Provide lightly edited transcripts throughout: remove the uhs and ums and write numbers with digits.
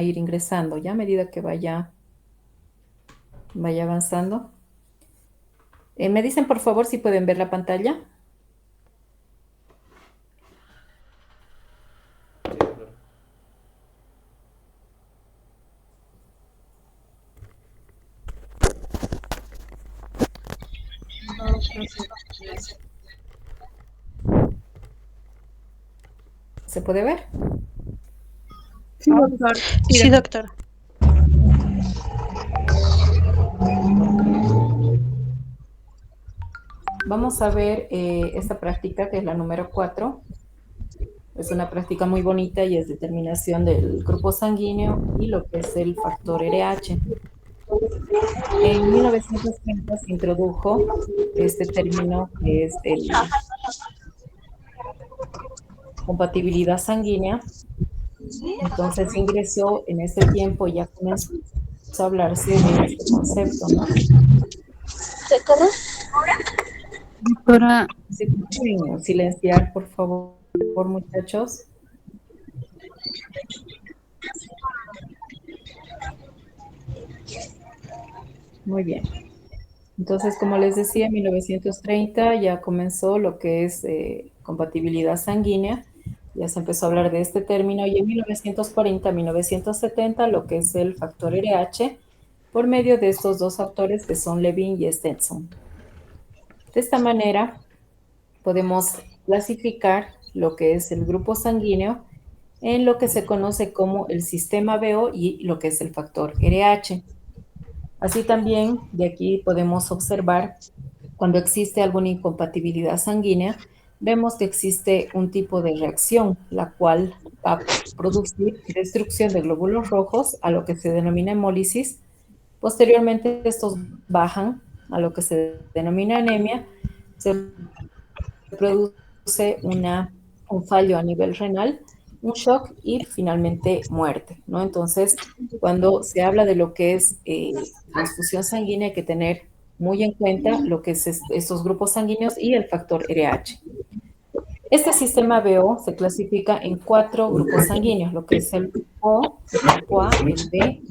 ir ingresando ya a medida que vaya avanzando. ¿Me dicen por favor si pueden ver la pantalla? Sí, doctora. ¿Se puede ver? Sí, doctor. Sí, doctor. Vamos a ver esta práctica que es la número 4. Es una práctica muy bonita y es determinación del grupo sanguíneo y lo que es el factor RH. En 1930 se introdujo este término que es el compatibilidad sanguínea. Entonces ingresó en ese tiempo, ya comenzó a hablarse de este concepto, ¿no? Doctora, Si pueden silenciar, por favor, muchachos. Muy bien. Entonces, como les decía, en 1930 ya comenzó lo que es compatibilidad sanguínea, ya se empezó a hablar de este término, y en 1940, 1970 lo que es el factor RH, por medio de estos dos autores que son Levin y Stenson. De esta manera, podemos clasificar lo que es el grupo sanguíneo en lo que se conoce como el sistema BO y lo que es el factor RH. Así también, de aquí podemos observar cuando existe alguna incompatibilidad sanguínea, vemos que existe un tipo de reacción, la cual va a producir destrucción de glóbulos rojos, a lo que se denomina hemólisis. Posteriormente, estos bajan a lo que se denomina anemia, se produce un fallo a nivel renal, un shock y finalmente muerte, ¿no? Entonces, cuando se habla de lo que es transfusión sanguínea, hay que tener muy en cuenta lo que es estos grupos sanguíneos y el factor RH. Este sistema BO se clasifica en 4 grupos sanguíneos, lo que es el grupo O, el grupo A, el B, el B.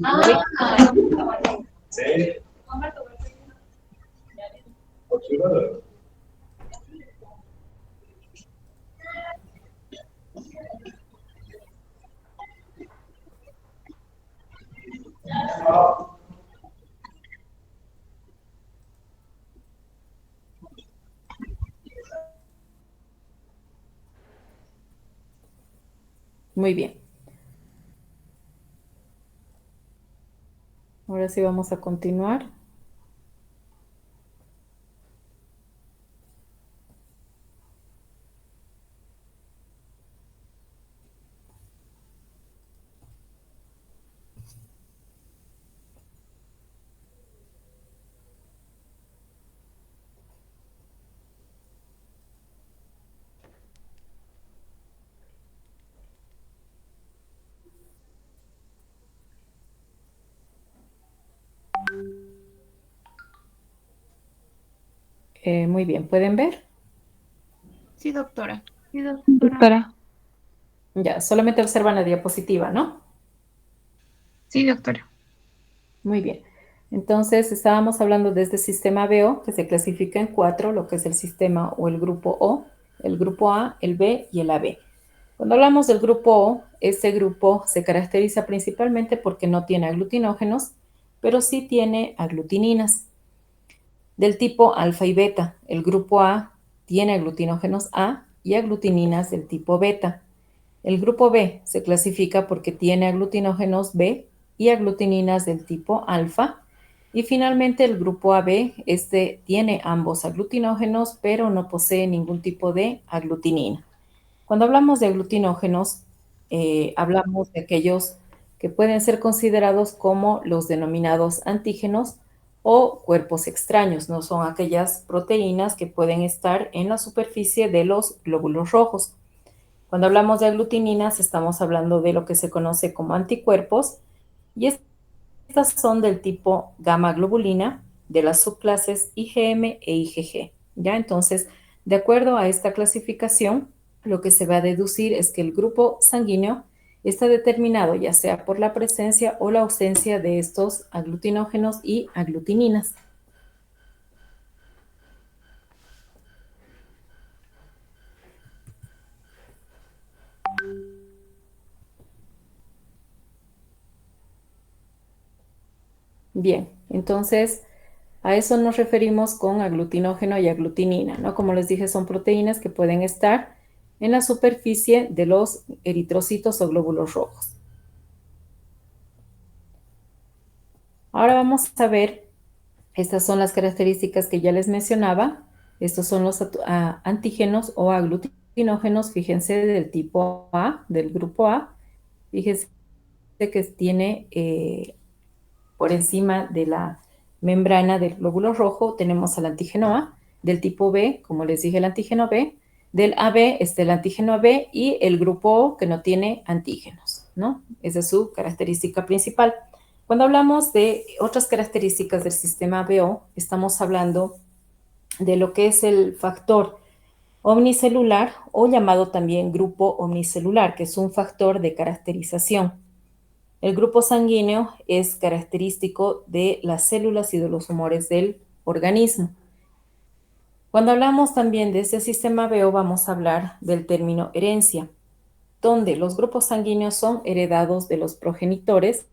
Muy bien. Ahora sí vamos a continuar. Muy bien, ¿pueden ver? sí, doctora. Doctora. Ya, solamente observan la diapositiva, ¿no? Sí, doctora. Muy bien. Entonces, estábamos hablando de este sistema BO que se clasifica en 4, lo que es el sistema o el grupo O, el grupo A, el B y el AB. Cuando hablamos del grupo O, este grupo se caracteriza principalmente porque no tiene aglutinógenos, pero sí tiene aglutininas del tipo alfa y beta. El grupo A tiene aglutinógenos A y aglutininas del tipo beta. El grupo B se clasifica porque tiene aglutinógenos B y aglutininas del tipo alfa. Y finalmente el grupo AB, este tiene ambos aglutinógenos, pero no posee ningún tipo de aglutinina. Cuando hablamos de aglutinógenos, hablamos de aquellos que pueden ser considerados como los denominados antígenos o cuerpos extraños, no son aquellas proteínas que pueden estar en la superficie de los glóbulos rojos. Cuando hablamos de aglutininas, estamos hablando de lo que se conoce como anticuerpos y estas son del tipo gamma globulina de las subclases IgM e IgG. ¿Ya? Entonces, de acuerdo a esta clasificación, lo que se va a deducir es que el grupo sanguíneo está determinado ya sea por la presencia o la ausencia de estos aglutinógenos y aglutininas. Bien, entonces a eso nos referimos con aglutinógeno y aglutinina, ¿no? Como les dije, son proteínas que pueden estar en la superficie de los eritrocitos o glóbulos rojos. Ahora vamos a ver, estas son las características que ya les mencionaba. Estos son los antígenos o aglutinógenos, fíjense, del tipo A, del grupo A. Fíjense que tiene por encima de la membrana del glóbulo rojo, tenemos al antígeno A, del tipo B, como les dije, el antígeno B, del AB está el antígeno AB y el grupo O que no tiene antígenos, ¿no? Esa es su característica principal. Cuando hablamos de otras características del sistema BO, estamos hablando de lo que es el factor omnicelular o llamado también grupo omnicelular, que es un factor de caracterización. El grupo sanguíneo es característico de las células y de los humores del organismo. Cuando hablamos también de este sistema BO, vamos a hablar del término herencia, donde los grupos sanguíneos son heredados de los progenitores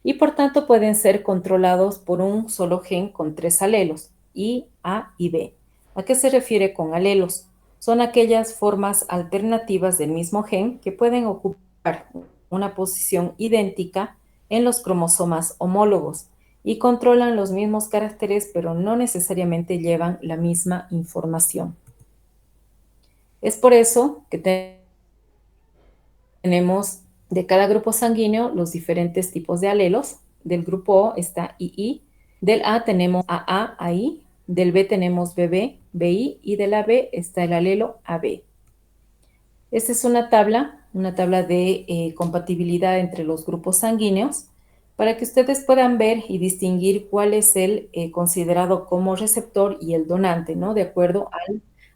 y por tanto pueden ser controlados por un solo gen con 3 alelos, I, A y B. ¿A qué se refiere con alelos? Son aquellas formas alternativas del mismo gen que pueden ocupar una posición idéntica en los cromosomas homólogos y controlan los mismos caracteres, pero no necesariamente llevan la misma información. Es por eso que tenemos de cada grupo sanguíneo los diferentes tipos de alelos. Del grupo O está II, del A tenemos AA, AI, del B tenemos BB, BI y del AB está el alelo AB. Esta es una tabla de compatibilidad entre los grupos sanguíneos para que ustedes puedan ver y distinguir cuál es el considerado como receptor y el donante, ¿no? De acuerdo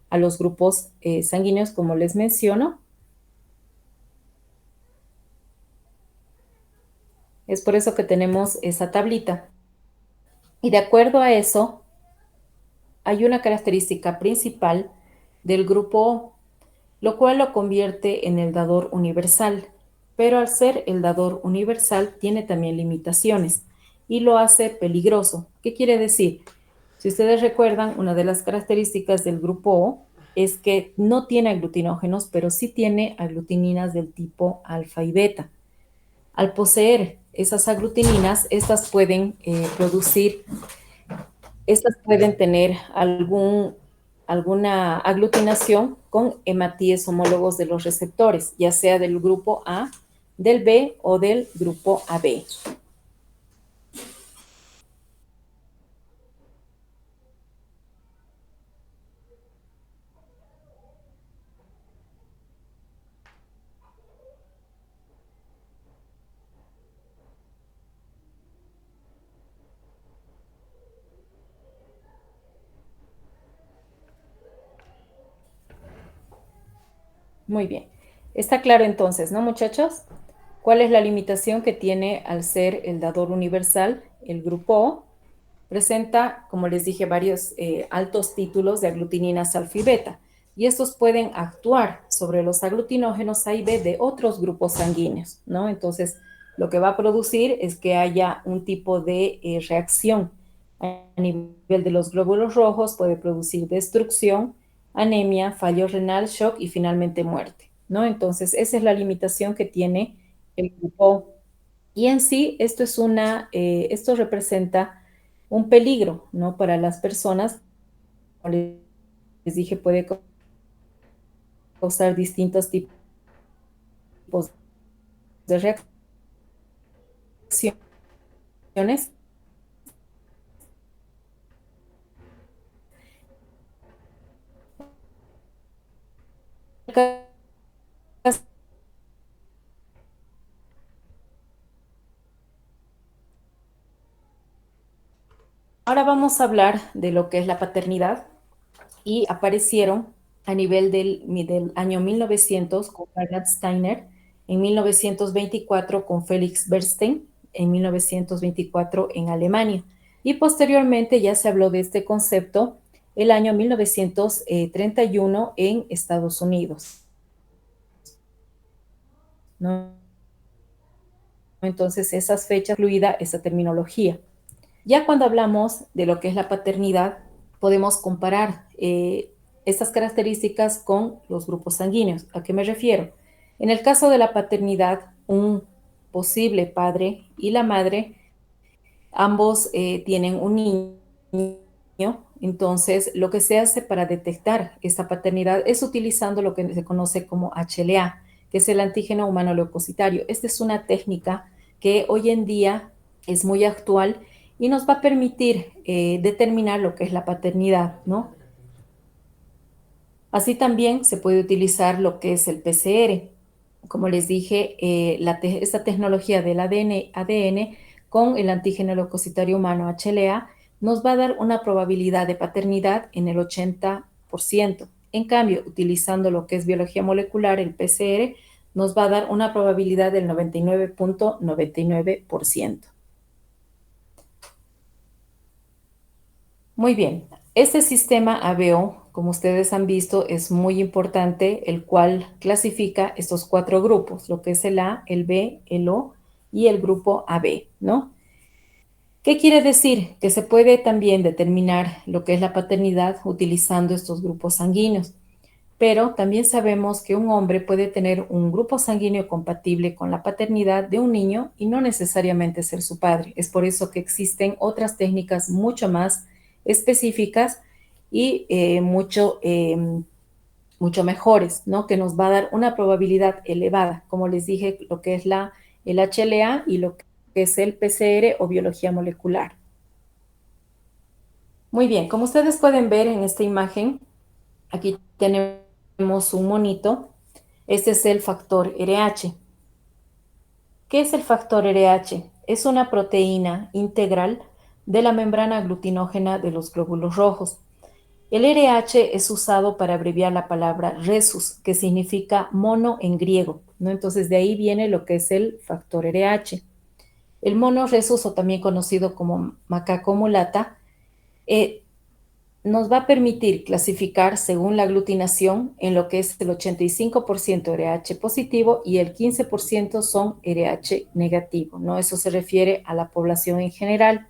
a los grupos sanguíneos, como les menciono. Es por eso que tenemos esa tablita. Y de acuerdo a eso, hay una característica principal del grupo O, lo cual lo convierte en el dador universal. Pero al ser el dador universal, tiene también limitaciones y lo hace peligroso. ¿Qué quiere decir? Si ustedes recuerdan, una de las características del grupo O es que no tiene aglutinógenos, pero sí tiene aglutininas del tipo alfa y beta. Al poseer esas aglutininas, estas pueden tener alguna aglutinación con hematíes homólogos de los receptores, ya sea del grupo A, del B o del grupo AB. Muy bien. Está claro entonces, ¿no, muchachos? ¿Cuál es la limitación que tiene al ser el dador universal? El grupo O presenta, como les dije, varios altos títulos de aglutininas alfa y beta, y estos pueden actuar sobre los aglutinógenos A y B de otros grupos sanguíneos, ¿no? Entonces, lo que va a producir es que haya un tipo de reacción a nivel de los glóbulos rojos, puede producir destrucción, anemia, fallo renal, shock y finalmente muerte, ¿no? Entonces, esa es la limitación que tiene el grupo. Y en sí, esto representa un peligro, ¿no? Para las personas, como les dije, puede causar distintos tipos de reacciones. Ahora vamos a hablar de lo que es la paternidad y aparecieron a nivel del año 1900 con Bernard Steiner en 1924 con Felix Bernstein, en 1924 en Alemania. Y posteriormente ya se habló de este concepto el año 1931 en Estados Unidos, ¿no? Entonces, esas fechas incluida esa terminología. Ya cuando hablamos de lo que es la paternidad, podemos comparar estas características con los grupos sanguíneos. ¿A qué me refiero? En el caso de la paternidad, un posible padre y la madre, ambos tienen un niño. Entonces, lo que se hace para detectar esta paternidad es utilizando lo que se conoce como HLA, que es el antígeno humano leucocitario. Esta es una técnica que hoy en día es muy actual y nos va a permitir determinar lo que es la paternidad, ¿no? Así también se puede utilizar lo que es el PCR. Como les dije, esta tecnología del ADN con el antígeno leucocitario humano HLA nos va a dar una probabilidad de paternidad en el 80%. En cambio, utilizando lo que es biología molecular, el PCR, nos va a dar una probabilidad del 99.99%. Muy bien, este sistema ABO, como ustedes han visto, es muy importante, el cual clasifica estos cuatro grupos, lo que es el A, el B, el O y el grupo AB, ¿no? ¿Qué quiere decir? Que se puede también determinar lo que es la paternidad utilizando estos grupos sanguíneos, pero también sabemos que un hombre puede tener un grupo sanguíneo compatible con la paternidad de un niño y no necesariamente ser su padre. Es por eso que existen otras técnicas mucho más específicas y mucho mejores, ¿no? Que nos va a dar una probabilidad elevada, como les dije, lo que es el HLA y lo que es el PCR o biología molecular. Muy bien, como ustedes pueden ver en esta imagen, aquí tenemos un monito. Este es el factor RH. ¿Qué es el factor RH? Es una proteína integral de la membrana aglutinógena de los glóbulos rojos. El RH es usado para abreviar la palabra rhesus, que significa mono en griego, ¿no? Entonces de ahí viene lo que es el factor RH. El mono rhesus, o también conocido como macaco mulata, nos va a permitir clasificar según la aglutinación en lo que es el 85% RH positivo y el 15% son RH negativo, ¿no? Eso se refiere a la población en general.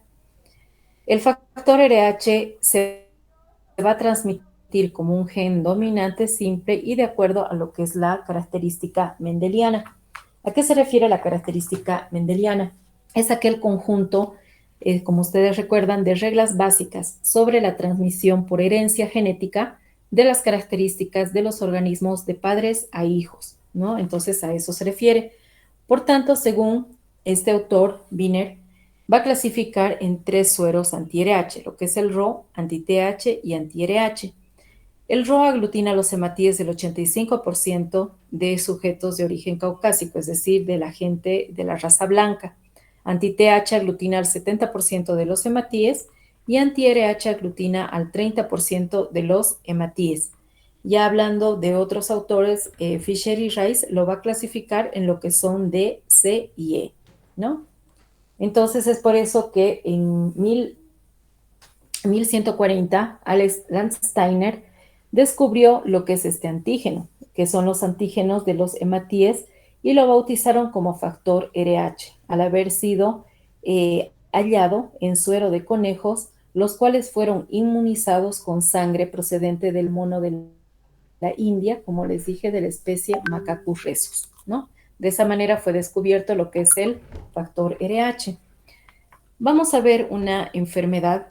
El factor RH se va a transmitir como un gen dominante simple y de acuerdo a lo que es la característica mendeliana. ¿A qué se refiere la característica mendeliana? Es aquel conjunto, como ustedes recuerdan, de reglas básicas sobre la transmisión por herencia genética de las características de los organismos de padres a hijos, ¿no? Entonces a eso se refiere. Por tanto, según este autor, Wiener, va a clasificar en tres sueros anti-RH, lo que es el Rho, anti-TH y anti-RH. El Rho aglutina los hematíes del 85% de sujetos de origen caucásico, es decir, de la gente de la raza blanca. Anti-TH aglutina al 70% de los hematíes y anti-RH aglutina al 30% de los hematíes. Ya hablando de otros autores, Fisher y Rice lo va a clasificar en lo que son D, C y E, ¿no? Entonces es por eso que en 1140 Alex Landsteiner descubrió lo que es este antígeno, que son los antígenos de los hematíes, y lo bautizaron como factor RH, al haber sido hallado en suero de conejos, los cuales fueron inmunizados con sangre procedente del mono de la India, como les dije, de la especie Macacus rhesus, ¿no? De esa manera fue descubierto lo que es el factor RH. Vamos a ver una enfermedad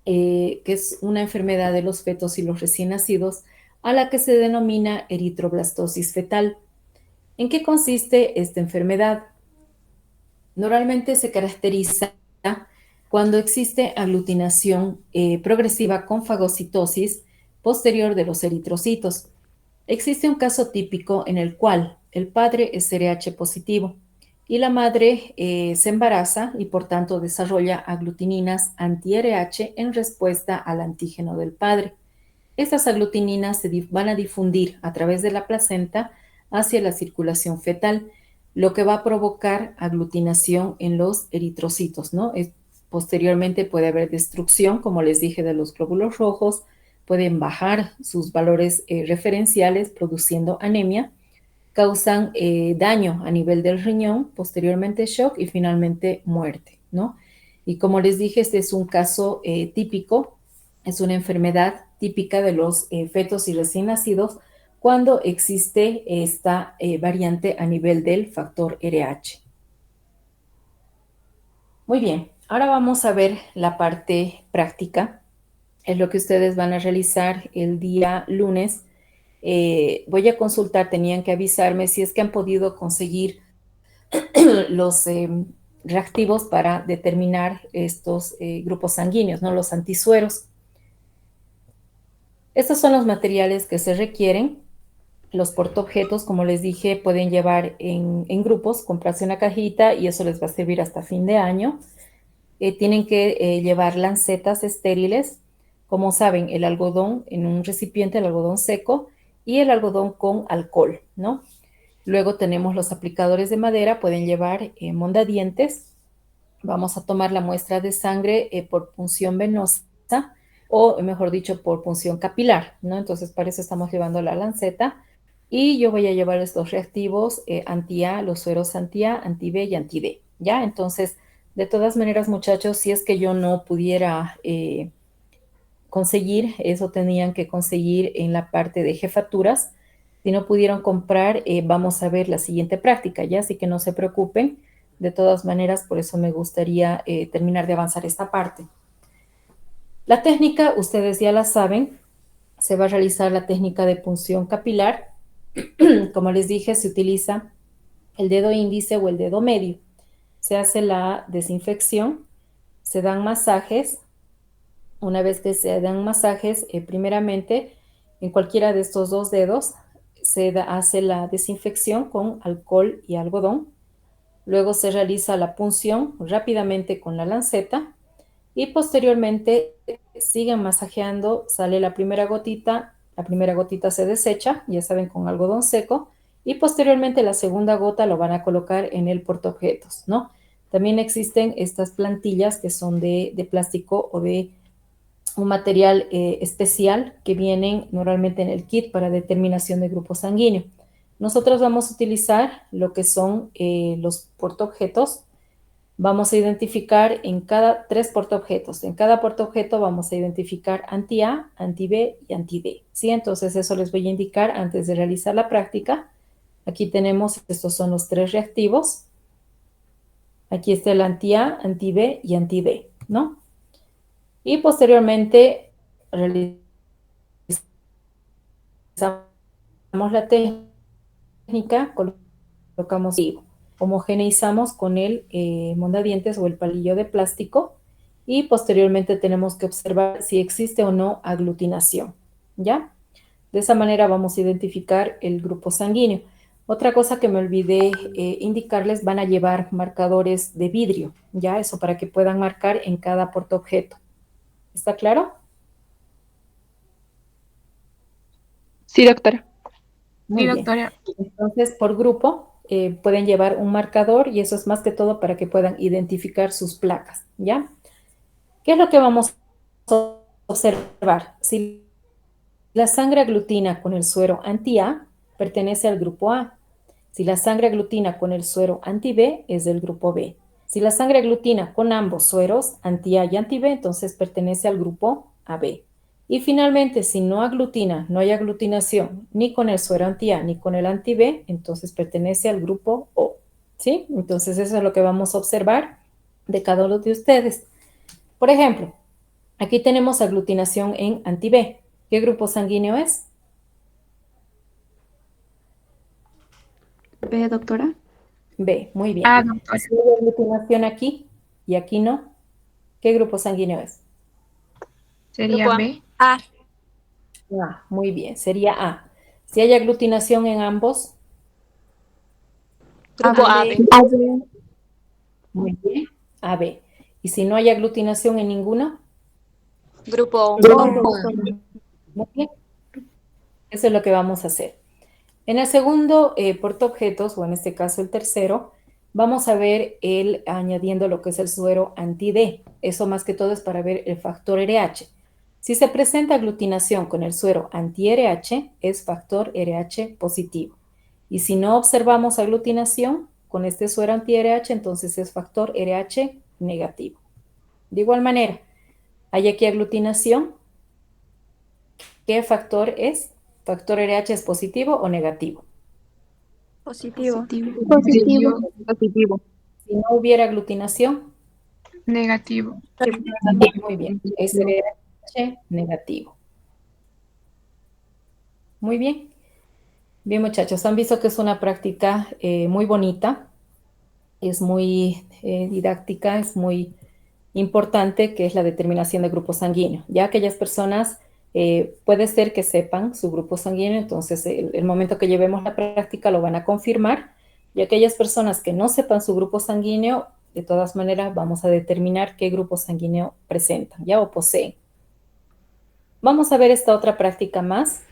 que es una enfermedad de los fetos y los recién nacidos, a la que se denomina eritroblastosis fetal. ¿En qué consiste esta enfermedad? Normalmente se caracteriza cuando existe aglutinación progresiva con fagocitosis posterior de los eritrocitos. Existe un caso típico en el cual el padre es RH positivo y la madre se embaraza y por tanto desarrolla aglutininas anti-RH en respuesta al antígeno del padre. Estas aglutininas se van a difundir a través de la placenta hacia la circulación fetal lo que va a provocar aglutinación en los eritrocitos, ¿no? Posteriormente puede haber destrucción, como les dije, de los glóbulos rojos, pueden bajar sus valores referenciales produciendo anemia, causan daño a nivel del riñón, posteriormente shock y finalmente muerte, ¿no? Y como les dije, este es un caso típico, es una enfermedad típica de los fetos y recién nacidos cuando existe esta variante a nivel del factor RH. Muy bien, ahora vamos a ver la parte práctica. Es lo que ustedes van a realizar el día lunes. Voy a consultar, tenían que avisarme si es que han podido conseguir los reactivos para determinar estos grupos sanguíneos, ¿no? Los antisueros. Estos son los materiales que se requieren. Los portaobjetos, como les dije, pueden llevar en grupos, comprarse una cajita y eso les va a servir hasta fin de año. Tienen que llevar lancetas estériles, como saben, el algodón en un recipiente, el algodón seco y el algodón con alcohol, ¿no? Luego tenemos los aplicadores de madera, pueden llevar mondadientes. Vamos a tomar la muestra de sangre por punción venosa o, mejor dicho, por punción capilar, ¿no? Entonces, para eso estamos llevando la lanceta. Y yo voy a llevar estos reactivos anti-A, los sueros anti-A, anti-B y anti-D, ¿ya? Entonces, de todas maneras, muchachos, si es que yo no pudiera conseguir, eso tenían que conseguir en la parte de jefaturas. Si no pudieron comprar, vamos a ver la siguiente práctica, ¿ya? Así que no se preocupen. De todas maneras, por eso me gustaría terminar de avanzar esta parte. La técnica, ustedes ya la saben, se va a realizar la técnica de punción capilar. Como les dije, se utiliza el dedo índice o el dedo medio. Se hace la desinfección, se dan masajes. Una vez que se dan masajes, primeramente en cualquiera de estos dos dedos se hace la desinfección con alcohol y algodón. Luego se realiza la punción rápidamente con la lanceta y posteriormente siguen masajeando, sale la primera gotita se desecha, ya saben, con algodón seco, y posteriormente la segunda gota lo van a colocar en el portaobjetos, ¿no? También existen estas plantillas que son de plástico o de un material especial que vienen normalmente en el kit para determinación de grupo sanguíneo. Nosotros vamos a utilizar lo que son los portaobjetos. Vamos a identificar en cada 3 portaobjetos. En cada portaobjeto vamos a identificar anti-A, anti-B y anti-D, ¿sí? Entonces eso les voy a indicar antes de realizar la práctica. Aquí tenemos, estos son los 3 reactivos. Aquí está el anti-A, anti-B y anti-D, ¿no? Y posteriormente realizamos la técnica, colocamos y homogeneizamos con el mondadientes o el palillo de plástico y posteriormente tenemos que observar si existe o no aglutinación, ¿ya? De esa manera vamos a identificar el grupo sanguíneo. Otra cosa que me olvidé indicarles, van a llevar marcadores de vidrio, ¿ya? Eso para que puedan marcar en cada portaobjeto. ¿Está claro? Sí, doctora. Muy Sí, bien. doctora. Entonces, por grupo, pueden llevar un marcador y eso es más que todo para que puedan identificar sus placas, ¿ya? ¿Qué es lo que vamos a observar? Si la sangre aglutina con el suero anti-A, pertenece al grupo A. Si la sangre aglutina con el suero anti-B, es del grupo B. Si la sangre aglutina con ambos sueros, anti-A y anti-B, entonces pertenece al grupo AB. Y finalmente, si no aglutina, no hay aglutinación ni con el suero anti-A ni con el anti-B, entonces pertenece al grupo O. ¿Sí? Entonces eso es lo que vamos a observar de cada uno de ustedes. Por ejemplo, aquí tenemos aglutinación en anti-B. ¿Qué grupo sanguíneo es? B, doctora. B, muy bien. Ah, doctora. Si hay aglutinación aquí y aquí no, ¿qué grupo sanguíneo es? Sería Grupo A. B. A. A, muy bien, sería A. Si hay aglutinación en ambos, Grupo AB. AB. muy bien, AB. Y si no hay aglutinación en ninguno, Grupo O. muy bien. Eso es lo que vamos a hacer. En el segundo portaobjetos, o en este caso el tercero, vamos a ver añadiendo lo que es el suero anti-D. Eso más que todo es para ver el factor RH. Si se presenta aglutinación con el suero anti-RH, es factor RH positivo. Y si no observamos aglutinación con este suero anti-RH, entonces es factor RH negativo. De igual manera, hay aquí aglutinación. ¿Qué factor es? ¿Factor RH es positivo o negativo? Positivo. Positivo. Positivo. Si no hubiera aglutinación, Negativo. muy bien, es RH negativo. Muy bien. Bien, muchachos, han visto que es una práctica muy bonita, es muy didáctica, es muy importante, que es la determinación de grupo sanguíneo. Ya aquellas personas puede ser que sepan su grupo sanguíneo, entonces el momento que llevemos la práctica lo van a confirmar, y aquellas personas que no sepan su grupo sanguíneo, de todas maneras vamos a determinar qué grupo sanguíneo presentan, ya, o poseen. Vamos a ver esta otra práctica más,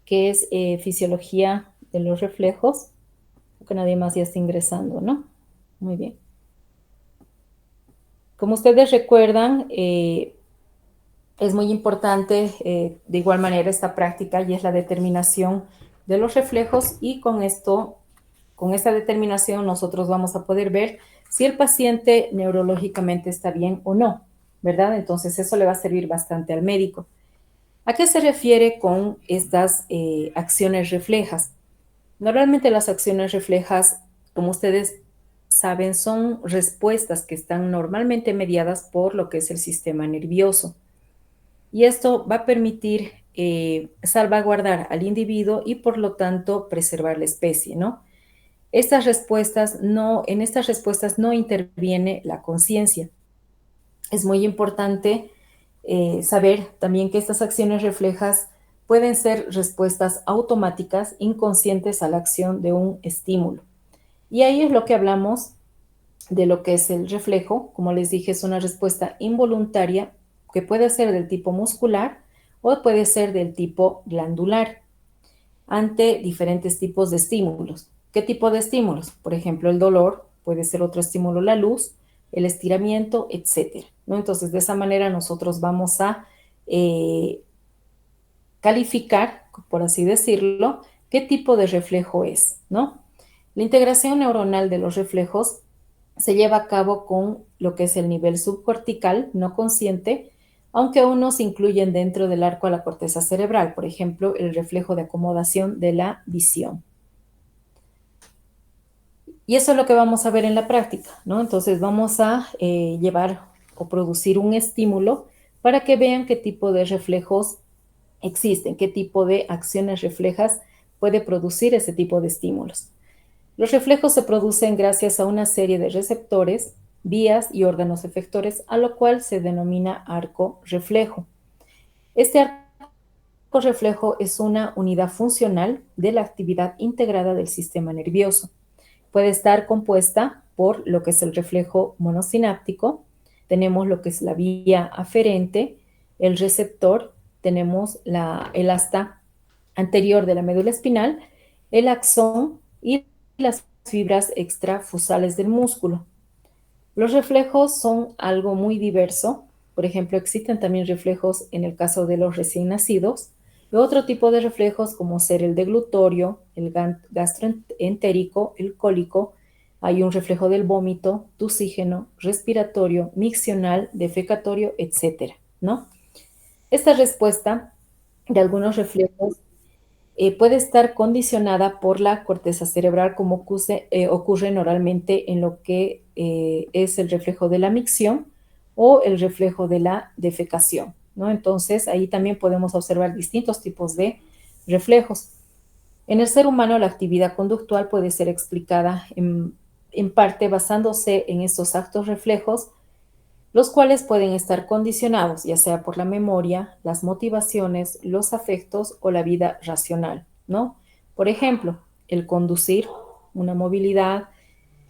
que es fisiología de los reflejos, que nadie más ya está ingresando, ¿no? Muy bien. Como ustedes recuerdan, es muy importante de igual manera esta práctica, y es la determinación de los reflejos, y con esto, con esta determinación nosotros vamos a poder ver si el paciente neurológicamente está bien o no, ¿verdad? Entonces eso le va a servir bastante al médico. ¿A qué se refiere con estas acciones reflejas? Normalmente las acciones reflejas, como ustedes saben, son respuestas que están normalmente mediadas por lo que es el sistema nervioso. Y esto va a permitir salvaguardar al individuo y por lo tanto preservar la especie, ¿no? En estas respuestas no interviene la conciencia. Es muy importante saber también que estas acciones reflejas pueden ser respuestas automáticas, inconscientes a la acción de un estímulo. Y ahí es lo que hablamos de lo que es el reflejo. Como les dije, es una respuesta involuntaria que puede ser del tipo muscular o puede ser del tipo glandular ante diferentes tipos de estímulos. ¿Qué tipo de estímulos? Por ejemplo, el dolor, puede ser otro estímulo, la luz, el estiramiento, etcétera, ¿no? Entonces, de esa manera nosotros vamos a calificar, por así decirlo, qué tipo de reflejo es, ¿no? La integración neuronal de los reflejos se lleva a cabo con lo que es el nivel subcortical no consciente, aunque unos se incluyen dentro del arco a la corteza cerebral, por ejemplo, el reflejo de acomodación de la visión. Y eso es lo que vamos a ver en la práctica, ¿no? Entonces vamos a llevar o producir un estímulo para que vean qué tipo de reflejos existen, qué tipo de acciones reflejas puede producir ese tipo de estímulos. Los reflejos se producen gracias a una serie de receptores, vías y órganos efectores, a lo cual se denomina arco reflejo. Este arco reflejo es una unidad funcional de la actividad integrada del sistema nervioso. Puede estar compuesta por lo que es el reflejo monosináptico, tenemos lo que es la vía aferente, el receptor, tenemos el asta anterior de la médula espinal, el axón y las fibras extrafusales del músculo. Los reflejos son algo muy diverso. Por ejemplo, existen también reflejos en el caso de los recién nacidos, y otro tipo de reflejos como ser el deglutorio, el gastroentérico, el cólico. Hay un reflejo del vómito, tusígeno, respiratorio, miccional, defecatorio, etcétera, ¿no? Esta respuesta de algunos reflejos puede estar condicionada por la corteza cerebral, como ocurre normalmente en lo que es el reflejo de la micción o el reflejo de la defecación, ¿no? Entonces, ahí también podemos observar distintos tipos de reflejos. En el ser humano, la actividad conductual puede ser explicada en parte basándose en estos actos reflejos, los cuales pueden estar condicionados ya sea por la memoria, las motivaciones, los afectos o la vida racional, ¿no? Por ejemplo, el conducir, una movilidad,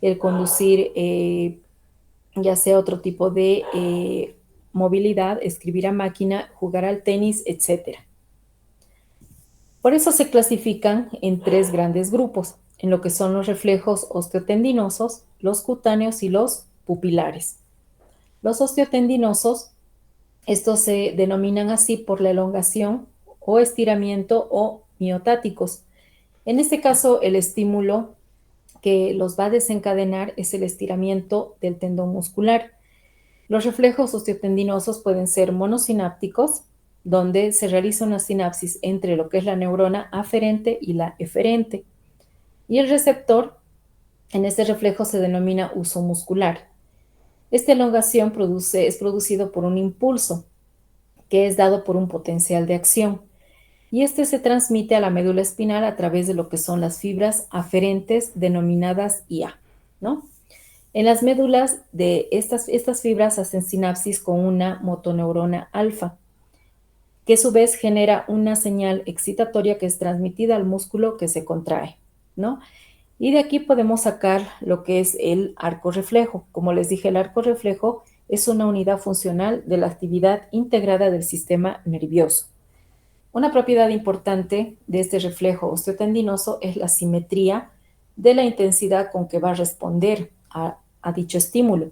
el conducir ya sea otro tipo de movilidad, escribir a máquina, jugar al tenis, etcétera. Por eso se clasifican en 3 grandes grupos, en lo que son los reflejos osteotendinosos, los cutáneos y los pupilares. Los osteotendinosos, estos se denominan así por la elongación o estiramiento o miotáticos. En este caso, el estímulo que los va a desencadenar es el estiramiento del tendón muscular. Los reflejos osteotendinosos pueden ser monosinápticos, donde se realiza una sinapsis entre lo que es la neurona aferente y la eferente. Y el receptor en este reflejo se denomina uso muscular. Esta elongación es producido por un impulso que es dado por un potencial de acción. Y este se transmite a la médula espinal a través de lo que son las fibras aferentes denominadas IA, ¿no? En las médulas de estas fibras hacen sinapsis con una motoneurona alfa, que a su vez genera una señal excitatoria que es transmitida al músculo que se contrae, ¿no? Y de aquí podemos sacar lo que es el arco reflejo. Como les dije, el arco reflejo es una unidad funcional de la actividad integrada del sistema nervioso. Una propiedad importante de este reflejo osteotendinoso es la simetría de la intensidad con que va a responder a dicho estímulo.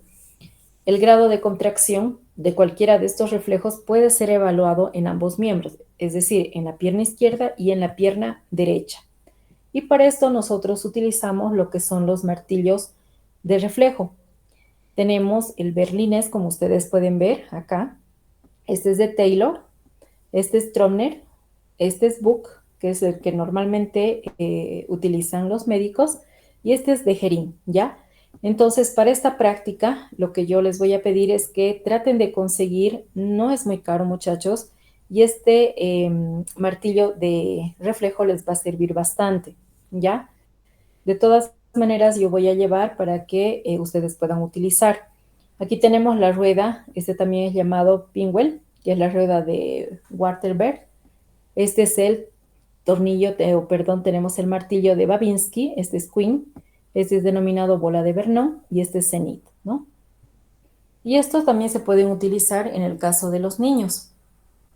El grado de contracción de cualquiera de estos reflejos puede ser evaluado en ambos miembros, es decir, en la pierna izquierda y en la pierna derecha. Y para esto nosotros utilizamos lo que son los martillos de reflejo. Tenemos el berlinés, como ustedes pueden ver acá. Este es de Taylor, este es Tromner, este es Book, que es el que normalmente utilizan los médicos, y este es de Gerin, ¿ya? Entonces, para esta práctica, lo que yo les voy a pedir es que traten de conseguir, no es muy caro, muchachos, y este martillo de reflejo les va a servir bastante, ¿ya? De todas maneras, yo voy a llevar para que ustedes puedan utilizar. Aquí tenemos la rueda, este también es llamado Pinwell, que es la rueda de Waterberg. Este es el tornillo, tenemos el martillo de Babinski, este es Queen, este es denominado bola de Vernon y este es Zenith, ¿no? Y estos también se pueden utilizar en el caso de los niños,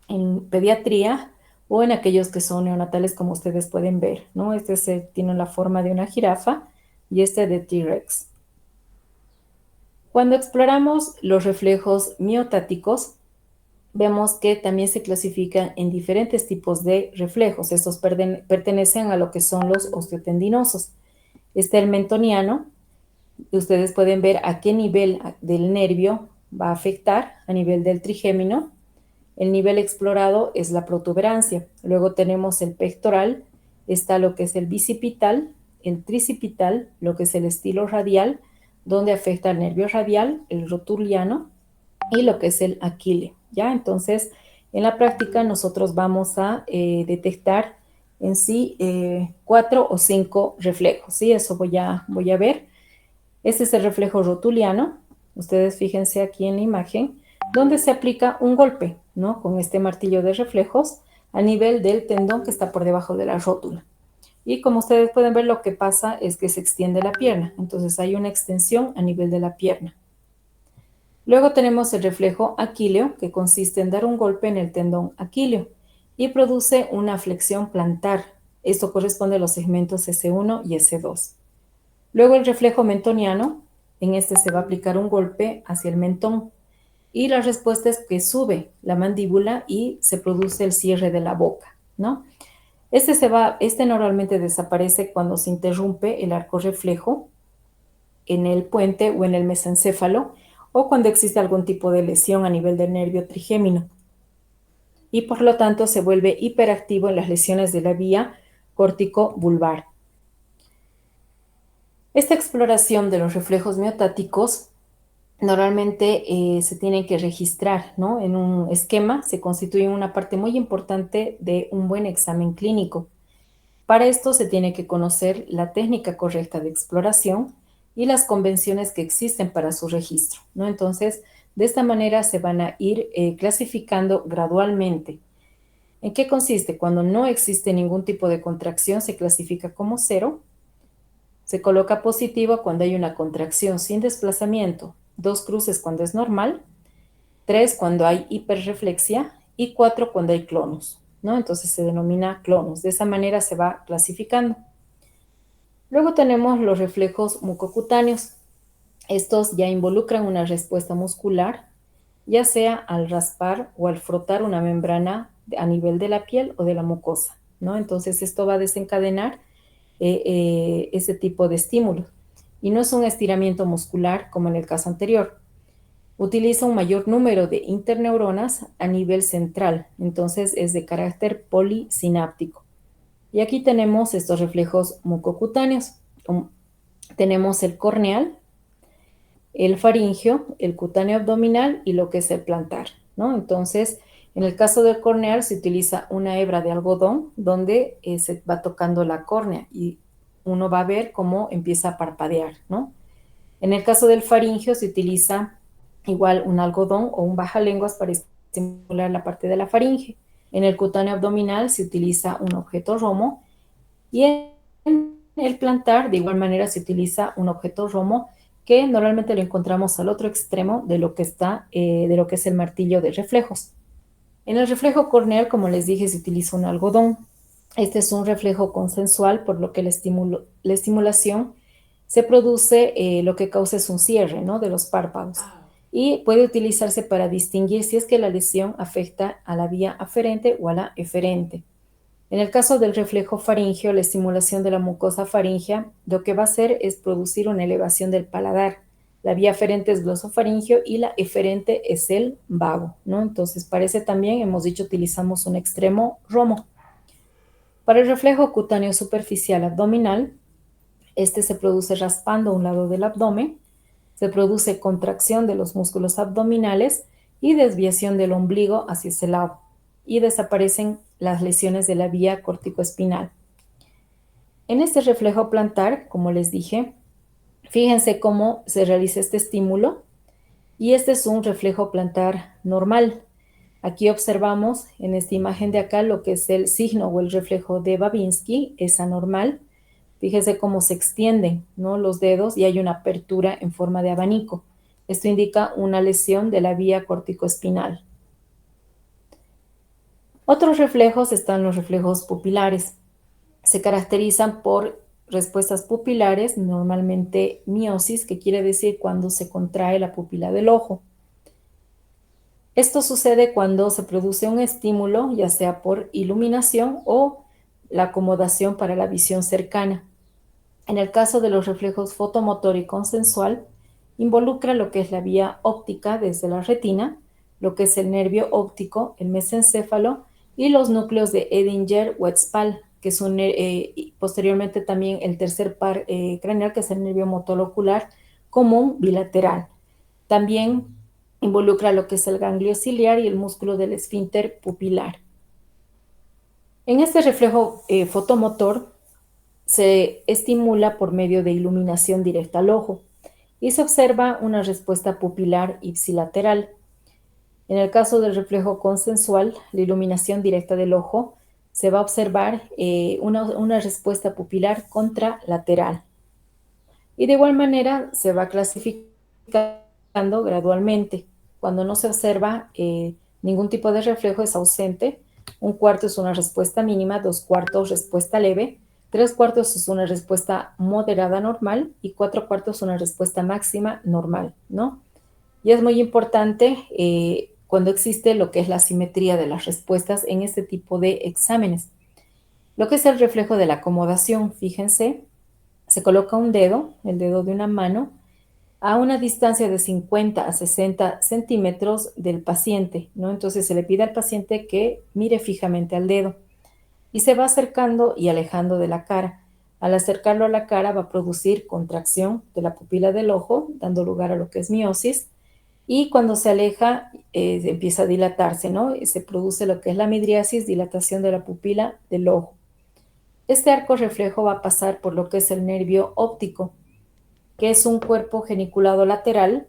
en pediatría o en aquellos que son neonatales, como ustedes pueden ver, ¿no? Tiene la forma de una jirafa y este de T-Rex. Cuando exploramos los reflejos miotáticos, vemos que también se clasifican en diferentes tipos de reflejos. Estos pertenecen a lo que son los osteotendinosos. Está el mentoniano. Ustedes pueden ver a qué nivel del nervio va a afectar, a nivel del trigémino. El nivel explorado es la protuberancia. Luego tenemos el pectoral, está lo que es el bicipital, el tricipital, lo que es el estilo radial, donde afecta al nervio radial, el rotuliano, y lo que es el aquileo, ¿ya? Entonces, en la práctica nosotros vamos a detectar en sí 4 o 5 reflejos, ¿sí? Eso voy a ver. Este es el reflejo rotuliano. Ustedes fíjense aquí en la imagen, donde se aplica un golpe, ¿no? Con este martillo de reflejos a nivel del tendón que está por debajo de la rótula. Y como ustedes pueden ver, lo que pasa es que se extiende la pierna. Entonces hay una extensión a nivel de la pierna. Luego tenemos el reflejo aquileo, que consiste en dar un golpe en el tendón aquileo y produce una flexión plantar. Esto corresponde a los segmentos S1 y S2. Luego el reflejo mentoniano, en este se va a aplicar un golpe hacia el mentón y la respuesta es que sube la mandíbula y se produce el cierre de la boca, ¿no? Este normalmente desaparece cuando se interrumpe el arco reflejo en el puente o en el mesencéfalo o cuando existe algún tipo de lesión a nivel del nervio trigémino. Y por lo tanto se vuelve hiperactivo en las lesiones de la vía córtico-vulvar. Esta exploración de los reflejos miotáticos normalmente se tienen que registrar, ¿no? En un esquema se constituye una parte muy importante de un buen examen clínico. Para esto se tiene que conocer la técnica correcta de exploración y las convenciones que existen para su registro, ¿no? Entonces, de esta manera se van a ir clasificando gradualmente. ¿En qué consiste? Cuando no existe ningún tipo de contracción, se clasifica como 0. Se coloca positivo cuando hay una contracción sin desplazamiento, 2 cruces cuando es normal, 3 cuando hay hiperreflexia y 4 cuando hay clonus, ¿no? Entonces se denomina clonus. De esa manera se va clasificando. Luego tenemos los reflejos mucocutáneos. Estos ya involucran una respuesta muscular, ya sea al raspar o al frotar una membrana a nivel de la piel o de la mucosa, ¿no? Entonces esto va a desencadenar ese tipo de estímulo. Y no es un estiramiento muscular como en el caso anterior. Utiliza un mayor número de interneuronas a nivel central, entonces es de carácter polisináptico. Y aquí tenemos estos reflejos mucocutáneos. Tenemos el corneal, el faríngeo, el cutáneo abdominal y lo que es el plantar, ¿no? Entonces, en el caso del corneal se utiliza una hebra de algodón donde se va tocando la córnea y uno va a ver cómo empieza a parpadear, ¿no? En el caso del faríngeo se utiliza igual un algodón o un bajalenguas para estimular la parte de la faringe. En el cutáneo abdominal se utiliza un objeto romo y en el plantar de igual manera se utiliza un objeto romo que normalmente lo encontramos al otro extremo de lo que de lo que es el martillo de reflejos. En el reflejo corneal, como les dije, se utiliza un algodón. Este es un reflejo consensual, por lo que la estimulación se produce, lo que causa es un cierre, ¿no?, de los párpados. Y puede utilizarse para distinguir si es que la lesión afecta a la vía aferente o a la eferente. En el caso del reflejo faríngeo, la estimulación de la mucosa faríngea lo que va a hacer es producir una elevación del paladar. La vía aferente es glosofaringeo y la eferente es el vago, ¿no? Entonces, para ese también hemos dicho utilizamos un extremo romo. Para el reflejo cutáneo superficial abdominal, este se produce raspando un lado del abdomen, se produce contracción de los músculos abdominales y desviación del ombligo hacia ese lado, y desaparecen las lesiones de la vía corticoespinal. En este reflejo plantar, como les dije, fíjense cómo se realiza este estímulo, y este es un reflejo plantar normal. Aquí observamos en esta imagen de acá lo que es el signo o el reflejo de Babinski, es anormal. Fíjese cómo se extienden, ¿no?, los dedos y hay una apertura en forma de abanico. Esto indica una lesión de la vía corticoespinal. Otros reflejos están los reflejos pupilares. Se caracterizan por respuestas pupilares, normalmente miosis, que quiere decir cuando se contrae la pupila del ojo. Esto sucede cuando se produce un estímulo, ya sea por iluminación o la acomodación para la visión cercana. En el caso de los reflejos fotomotor y consensual, involucra lo que es la vía óptica desde la retina, lo que es el nervio óptico, el mesencéfalo y los núcleos de Edinger-Wetzpal, que son posteriormente también el tercer par craneal, que es el nervio motor ocular común bilateral. También involucra lo que es el ganglio ciliar y el músculo del esfínter pupilar. En este reflejo fotomotor se estimula por medio de iluminación directa al ojo y se observa una respuesta pupilar ipsilateral. En el caso del reflejo consensual, la iluminación directa del ojo, se va a observar una respuesta pupilar contralateral. Y de igual manera se va clasificando gradualmente. Cuando no se observa ningún tipo de reflejo, es ausente. Un cuarto es una respuesta mínima, 2/4 respuesta leve, 3/4 es una respuesta moderada normal y 4/4 una respuesta máxima normal, ¿no? Y es muy importante cuando existe lo que es la simetría de las respuestas en este tipo de exámenes. Lo que es el reflejo de la acomodación, fíjense, se coloca un dedo, el dedo de una mano, a una distancia de 50 a 60 centímetros del paciente, ¿no? Entonces se le pide al paciente que mire fijamente al dedo y se va acercando y alejando de la cara. Al acercarlo a la cara va a producir contracción de la pupila del ojo, dando lugar a lo que es miosis, y cuando se aleja empieza a dilatarse, ¿no? Y se produce lo que es la midriasis, dilatación de la pupila del ojo. Este arco reflejo va a pasar por lo que es el nervio óptico, que es un cuerpo geniculado lateral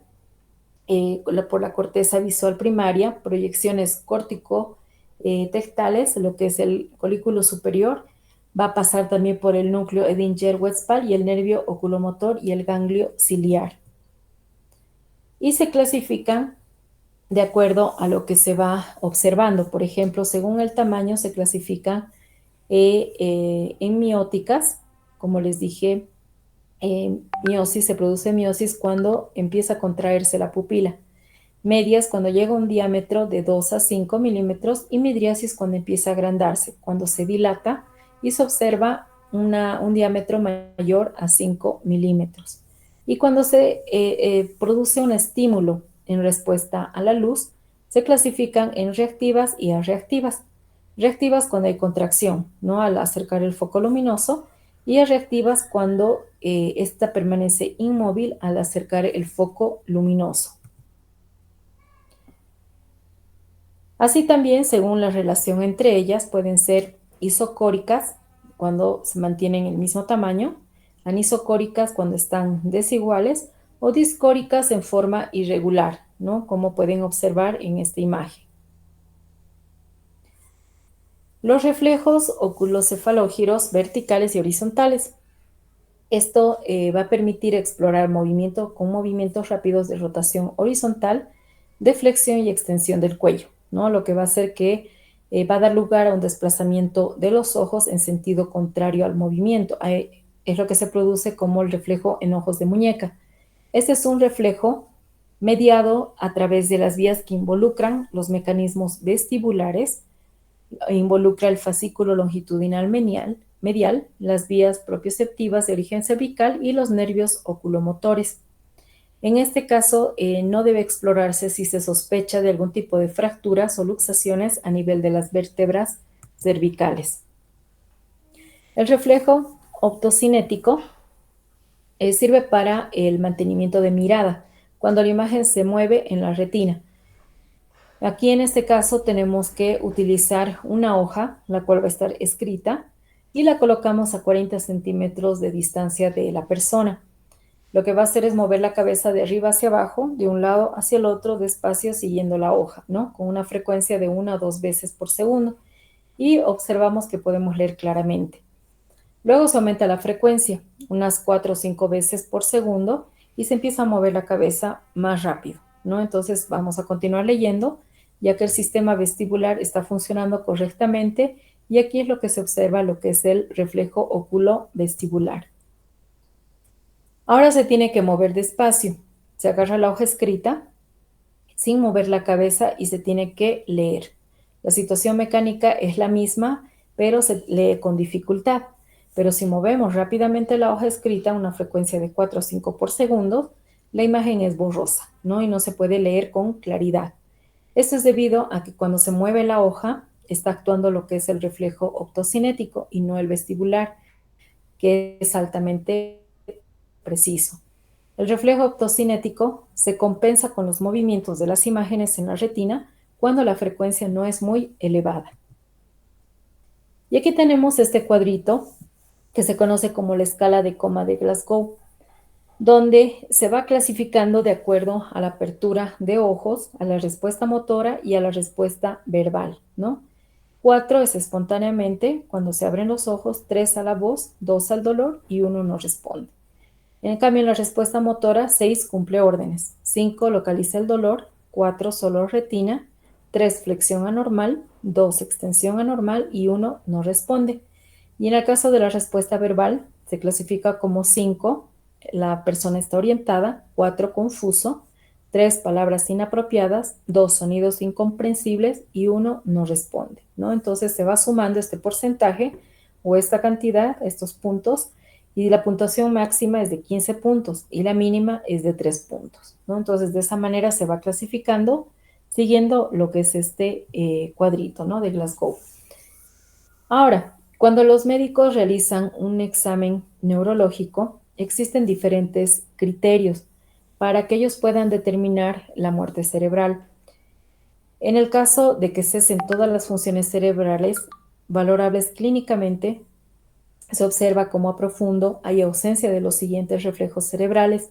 por la corteza visual primaria, proyecciones cortico-tectales, lo que es el colículo superior, va a pasar también por el núcleo Edinger-Wetzpal y el nervio oculomotor y el ganglio ciliar. Y se clasifican de acuerdo a lo que se va observando. Por ejemplo, según el tamaño se clasifican en mióticas, como les dije, miosis, se produce miosis cuando empieza a contraerse la pupila. Medias cuando llega a un diámetro de 2 a 5 milímetros y midriasis cuando empieza a agrandarse, cuando se dilata y se observa un diámetro mayor a 5 milímetros. Y cuando se produce un estímulo en respuesta a la luz, se clasifican en reactivas y arreactivas. Reactivas cuando hay contracción, ¿no? Al acercar el foco luminoso, y reactivas cuando ésta permanece inmóvil al acercar el foco luminoso. Así también, según la relación entre ellas, pueden ser isocóricas cuando se mantienen el mismo tamaño, anisocóricas cuando están desiguales o discóricas en forma irregular, ¿no? Como pueden observar en esta imagen. Los reflejos oculocefalógiros verticales y horizontales. Esto va a permitir explorar movimiento con movimientos rápidos de rotación horizontal, de flexión y extensión del cuello, ¿no? Lo que va a hacer que va a dar lugar a un desplazamiento de los ojos en sentido contrario al movimiento. Es lo que se produce como el reflejo en ojos de muñeca. Este es un reflejo mediado a través de las vías que involucran los mecanismos vestibulares, involucra el fascículo longitudinal medial, las vías propioceptivas de origen cervical y los nervios oculomotores. En este caso, no debe explorarse si se sospecha de algún tipo de fracturas o luxaciones a nivel de las vértebras cervicales. El reflejo optocinético sirve para el mantenimiento de mirada, cuando la imagen se mueve en la retina. Aquí en este caso tenemos que utilizar una hoja, la cual va a estar escrita, y la colocamos a 40 centímetros de distancia de la persona. Lo que va a hacer es mover la cabeza de arriba hacia abajo, de un lado hacia el otro, despacio, siguiendo la hoja, ¿no? Con una frecuencia de 1 a 2 veces por segundo. Y observamos que podemos leer claramente. Luego se aumenta la frecuencia, unas 4 o 5 veces por segundo, y se empieza a mover la cabeza más rápido, ¿no? Entonces vamos a continuar leyendo, ya que el sistema vestibular está funcionando correctamente, y aquí es lo que se observa, lo que es el reflejo oculo-vestibular. Ahora se tiene que mover despacio. Se agarra la hoja escrita sin mover la cabeza y se tiene que leer. La situación mecánica es la misma, pero se lee con dificultad. Pero si movemos rápidamente la hoja escrita a una frecuencia de 4 o 5 por segundo, la imagen es borrosa, ¿no? Y no se puede leer con claridad. Esto es debido a que cuando se mueve la hoja, está actuando lo que es el reflejo optocinético y no el vestibular, que es altamente preciso. El reflejo optocinético se compensa con los movimientos de las imágenes en la retina cuando la frecuencia no es muy elevada. Y aquí tenemos este cuadrito que se conoce como la escala de coma de Glasgow, donde se va clasificando de acuerdo a la apertura de ojos, a la respuesta motora y a la respuesta verbal, ¿no? 4 es espontáneamente, cuando se abren los ojos, 3 a la voz, 2 al dolor y 1 no responde. En cambio, en la respuesta motora, 6 cumple órdenes, 5 localiza el dolor, 4 solo retina, 3 flexión anormal, 2 extensión anormal y 1 no responde. Y en el caso de la respuesta verbal, se clasifica como 5, la persona está orientada, 4 confuso, 3 palabras inapropiadas, 2 sonidos incomprensibles y 1 no responde, ¿no? Entonces se va sumando este porcentaje o esta cantidad, estos puntos, y la puntuación máxima es de 15 puntos y la mínima es de 3 puntos, ¿no? Entonces, de esa manera se va clasificando siguiendo lo que es este cuadrito, ¿no? De Glasgow. Ahora, cuando los médicos realizan un examen neurológico, existen diferentes criterios para que ellos puedan determinar la muerte cerebral. En el caso de que cesen todas las funciones cerebrales valorables clínicamente, se observa como a profundo hay ausencia de los siguientes reflejos cerebrales: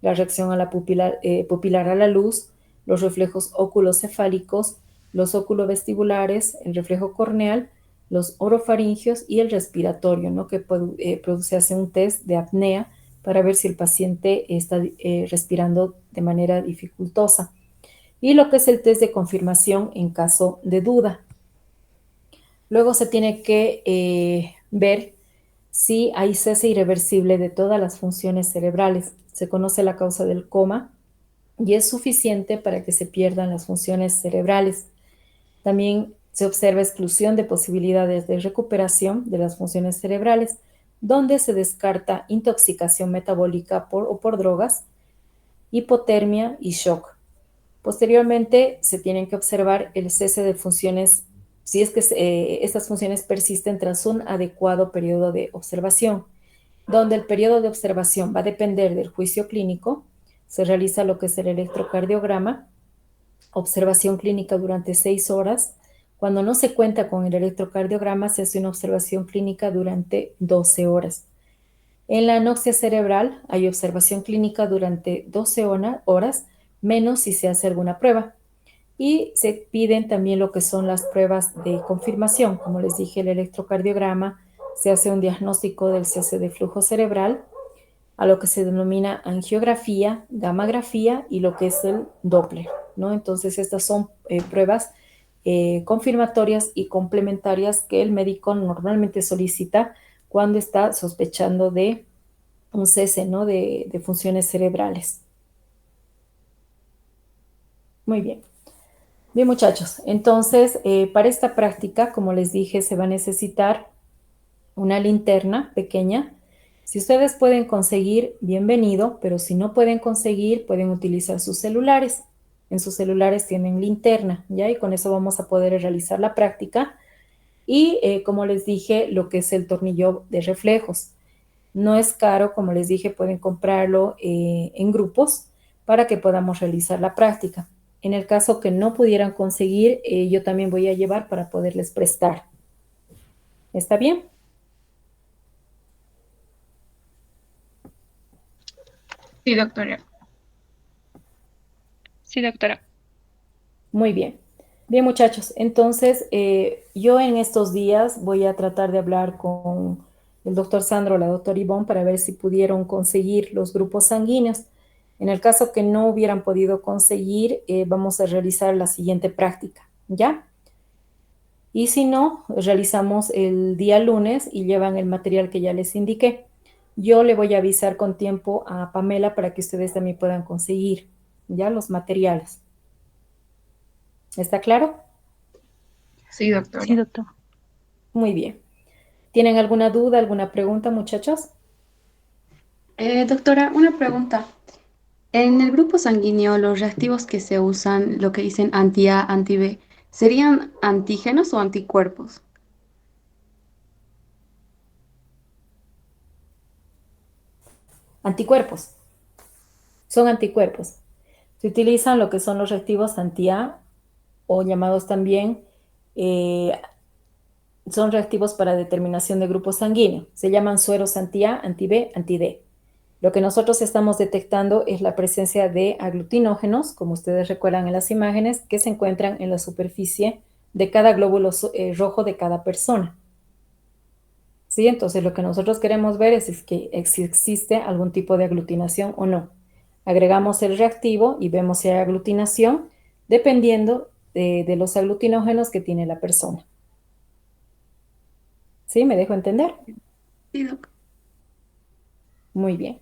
la reacción a la pupilar a la luz, los reflejos oculocefálicos, los oculovestibulares, el reflejo corneal, los orofaringios y el respiratorio, ¿no? Que produce hace un test de apnea para ver si el paciente está respirando de manera dificultosa. y lo que es el test de confirmación en caso de duda. Luego se tiene que ver si hay cese irreversible de todas las funciones cerebrales. Se conoce la causa del coma y es suficiente para que se pierdan las funciones cerebrales. También se observa exclusión de posibilidades de recuperación de las funciones cerebrales, donde se descarta intoxicación metabólica o por drogas, hipotermia y shock. Posteriormente, se tienen que observar el cese de funciones si es que estas funciones persisten tras un adecuado periodo de observación, donde el periodo de observación va a depender del juicio clínico. Se realiza lo que es el electrocardiograma, observación clínica durante 6 horas. Cuando no se cuenta con el electrocardiograma, se hace una observación clínica durante 12 horas. En la anoxia cerebral hay observación clínica durante 12 horas, menos si se hace alguna prueba. Y se piden también lo que son las pruebas de confirmación. Como les dije, el electrocardiograma, se hace un diagnóstico del cese de flujo cerebral, a lo que se denomina angiografía, gammagrafía y lo que es el Doppler, ¿no? Entonces, estas son pruebas confirmatorias y complementarias que el médico normalmente solicita cuando está sospechando de un cese, ¿no? de funciones cerebrales. Muy bien. Bien, muchachos, entonces para esta práctica, como les dije, se va a necesitar una linterna pequeña. Si ustedes pueden conseguir, bienvenido, pero si no pueden conseguir, pueden utilizar sus celulares. En sus celulares tienen linterna, ¿ya? Y con eso vamos a poder realizar la práctica. Y como les dije, lo que es el tornillo de reflejos. No es caro, como les dije, pueden comprarlo en grupos para que podamos realizar la práctica. En el caso que no pudieran conseguir, yo también voy a llevar para poderles prestar. ¿Está bien? Sí, doctora. Sí, doctora. Muy bien. Bien, muchachos, entonces yo en estos días voy a tratar de hablar con el doctor Sandro, la doctora Ivonne, para ver si pudieron conseguir los grupos sanguíneos. En el caso que no hubieran podido conseguir, vamos a realizar la siguiente práctica, ¿ya? Y si no, realizamos el día lunes y llevan el material que ya les indiqué. Yo le voy a avisar con tiempo a Pamela para que ustedes también puedan conseguir ya los materiales. ¿Está claro? Sí, doctora. Sí, doctor. Muy bien. ¿Tienen alguna duda, alguna pregunta, muchachos? Doctora, una pregunta. En el grupo sanguíneo, los reactivos que se usan, lo que dicen anti-A, anti-B, ¿serían antígenos o anticuerpos? Anticuerpos. Son anticuerpos. Se utilizan lo que son los reactivos anti-A o llamados también, son reactivos para determinación de grupo sanguíneo. Se llaman sueros anti-A, anti-B, anti-D. Lo que nosotros estamos detectando es la presencia de aglutinógenos, como ustedes recuerdan en las imágenes, que se encuentran en la superficie de cada glóbulo rojo de cada persona. ¿Sí? Entonces, lo que nosotros queremos ver es que si existe algún tipo de aglutinación o no. Agregamos el reactivo y vemos si hay aglutinación, dependiendo de los aglutinógenos que tiene la persona. ¿Sí? ¿Me dejo entender? Sí, doc. Muy bien.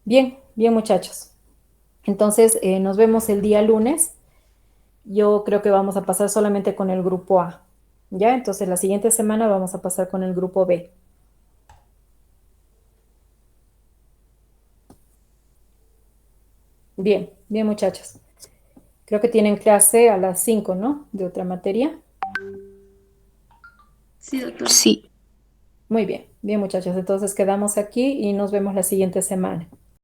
Bien, bien, muchachos. Entonces, nos vemos el día lunes. Yo creo que vamos a pasar solamente con el grupo A. ¿Ya? Entonces, la siguiente semana vamos a pasar con el grupo B. Bien, bien, muchachos. Creo que tienen clase a las 5, ¿no? De otra materia. Sí, doctora. Sí. Muy bien, bien, muchachos. Entonces, quedamos aquí y nos vemos la siguiente semana.